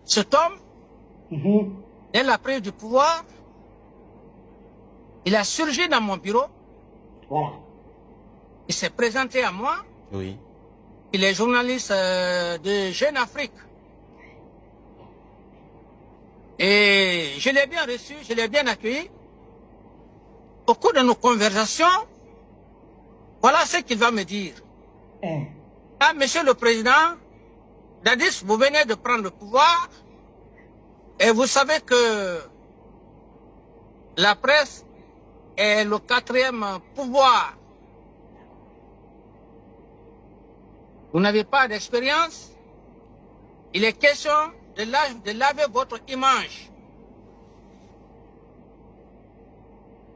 Cet homme, dès la prise du pouvoir, il a surgi dans mon bureau. Voilà. Il s'est présenté à moi. Oui. Il est journaliste de Jeune Afrique. Et je l'ai bien reçu, je l'ai bien accueilli. Au cours de nos conversations, voilà ce qu'il va me dire. Ah, monsieur le président, Dadis, vous venez de prendre le pouvoir et vous savez que la presse est le 4e pouvoir. Vous n'avez pas d'expérience. Il est question de laver votre image.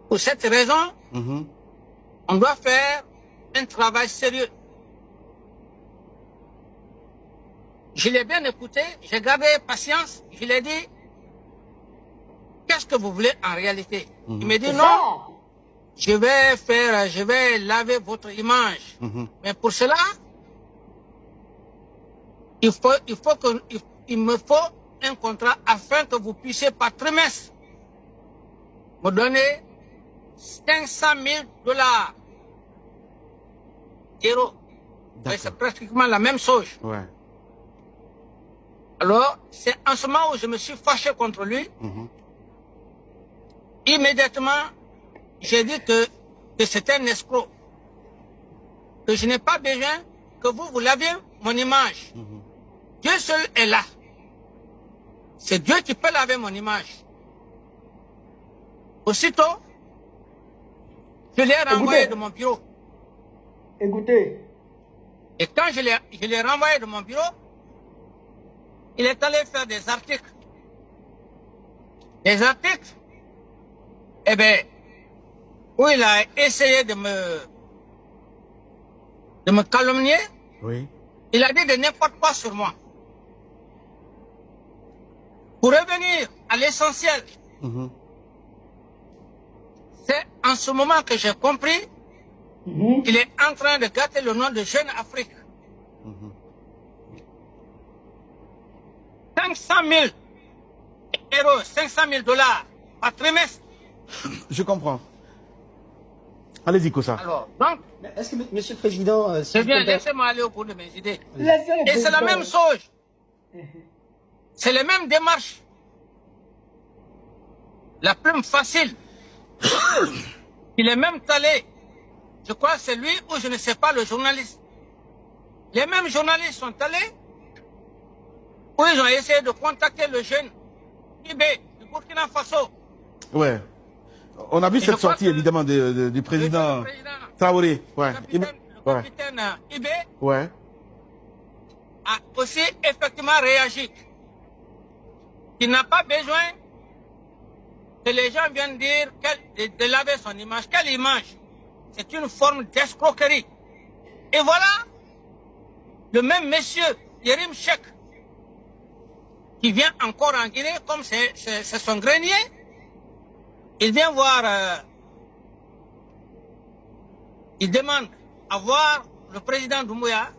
Pour cette raison, on doit faire un travail sérieux. Je l'ai bien écouté, j'ai gardé patience, je lui ai dit, qu'est-ce que vous voulez en réalité? Il me dit non, je vais laver votre image. Mais pour cela, il me faut un contrat afin que vous puissiez par trimestre me donner 500 000 dollars. Euros. C'est pratiquement la même chose. Ouais. Alors, c'est en ce moment où je me suis fâché contre lui. Immédiatement, j'ai dit que c'était un escroc. Que je n'ai pas besoin que vous laviez mon image. Dieu seul est là. C'est Dieu qui peut laver mon image. Aussitôt, je l'ai renvoyé de mon bureau. Écoutez. Et quand je l'ai renvoyé de mon bureau, il est allé faire des articles. Des articles, eh bien, où il a essayé de me calomnier. Oui. Il a dit de n'importe quoi sur moi. Pour revenir à l'essentiel, c'est en ce moment que j'ai compris qu'il est en train de gâter le nom de Jeune Afrique. 500 000 euros, 500 000 dollars par trimestre. Je comprends. Allez-y, Kossa. Alors, donc, est-ce que, monsieur le président, laissez-moi aller au bout de mes idées. Et c'est la même chose. C'est les mêmes démarches. La plume facile. Il est même allé. Je crois que c'est lui ou je ne sais pas, le journaliste. Les mêmes journalistes sont allés où ils ont essayé de contacter le jeune Ibé du Burkina Faso. Ouais. On a vu cette sortie, évidemment, du président Traoré. Ouais. Le capitaine Ibé ouais. a aussi effectivement réagi. Il n'a pas besoin que les gens viennent dire de laver son image. Quelle image? C'est une forme d'escroquerie. Et voilà le même monsieur, Yerim Chek, qui vient encore en Guinée, comme c'est son grenier. Il vient voir, il demande à voir le président Doumbouya,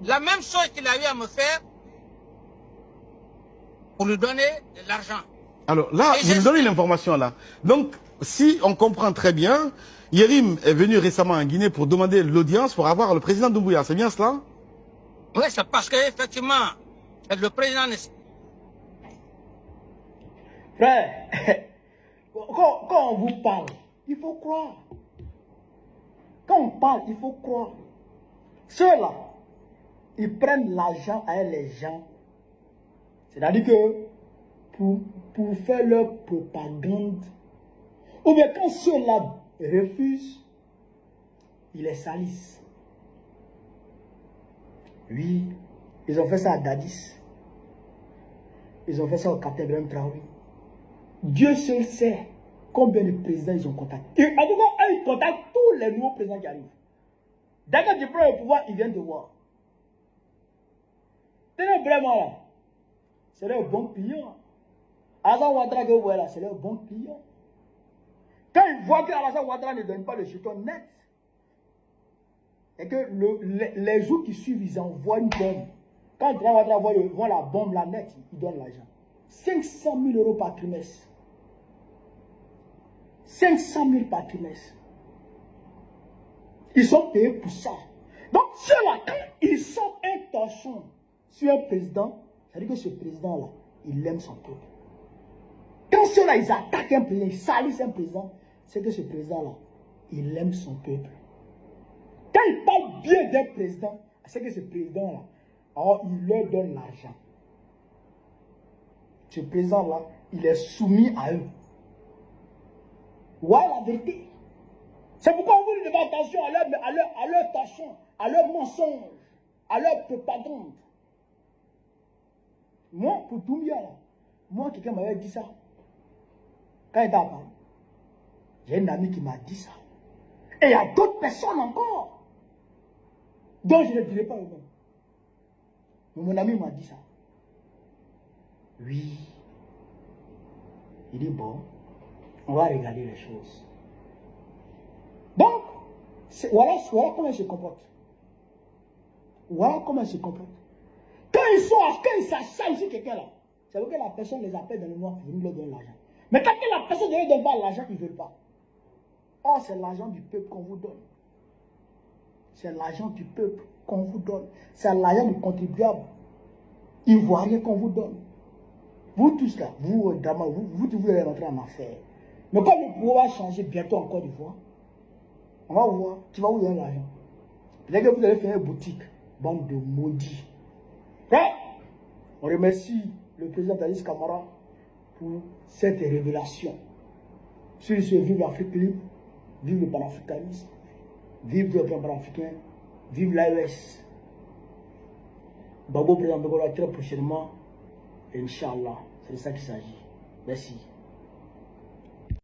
la même chose qu'il a eu à me faire pour lui donner de l'argent. Alors là, vous nous donnez l'information là. Donc, si on comprend très bien, Yerim est venu récemment en Guinée pour demander l'audience pour avoir le président Doumbouya. C'est bien cela? Oui, c'est parce qu'effectivement, le président... Frère, quand on vous parle, il faut croire. Quand on parle, il faut croire. Ceux-là, ils prennent l'argent à les gens. C'est-à-dire que pour faire leur propagande, ou bien quand ceux-là refusent, ils les salissent. Oui, ils ont fait ça à Dadis. Ils ont fait ça au capitaine Ibrahim Traoré. Dieu seul sait combien de présidents ils ont contacté. En tout cas, ils contactent tous les nouveaux présidents qui arrivent. Dès que tu prends le pouvoir, ils viennent te voir. C'est vraiment là. C'est leur bon client. Alassane Ouattara que vous voyez là, c'est leur bon client. Quand ils voient que Alassane Ouattara ne donne pas le jeton net, et que les jours qui suivent, ils envoient une bombe. Quand Ouattara voit la bombe, la net, il donne l'argent. 500 000 euros par trimestre. 500 000 par trimestre. Ils sont payés pour ça. Donc, ceux-là, quand ils sortent un torchon sur un président, ça veut dire que ce président-là, il aime son peuple. Quand ceux-là, ils attaquent un président, ils salissent un président, c'est que ce président-là, il aime son peuple. Quand ils parlent bien d'un président, c'est que ce président-là, alors il leur donne l'argent. Ce président-là, il est soumis à eux. Voilà la vérité. C'est pourquoi on vous devez attention à leur torchon, à leur mensonge, à leur propagande. Moi, pour tout bien, moi, quelqu'un m'avait dit ça. Quand il était à Paris, j'ai une amie qui m'a dit ça. Et il y a d'autres personnes encore. Donc je ne dirai pas le nom. Mais mon ami m'a dit ça. Oui. Il dit bon, on va regarder les choses. Donc, voilà comment il se comporte. Voilà comment il se comporte. Quand ils s'acharnent sur quelqu'un là, ça veut dire que la personne les appelle dans le noir pour venir leur donner l'argent. Mais quand la personne ne leur donne pas l'argent, ils ne veulent pas. Or, c'est l'argent du peuple qu'on vous donne. C'est l'argent du peuple qu'on vous donne. C'est l'argent du contribuable ivoirien qu'on vous donne. Vous tous là, vous devez rentrer en affaire. Mais quand le pouvoir va changer bientôt en Côte d'Ivoire, on va voir, tu vas vous donner l'argent. Peut-être que vous allez faire une boutique, bande de maudits. Ouais. On remercie le président Alice Camara pour cette révélation. Sur ce, vive l'Afrique libre, vive le panafricanisme, vive le plan panafricain, vive l'AES. Babo président Begola très prochainement, Inch'Allah. C'est de ça qu'il s'agit. Merci.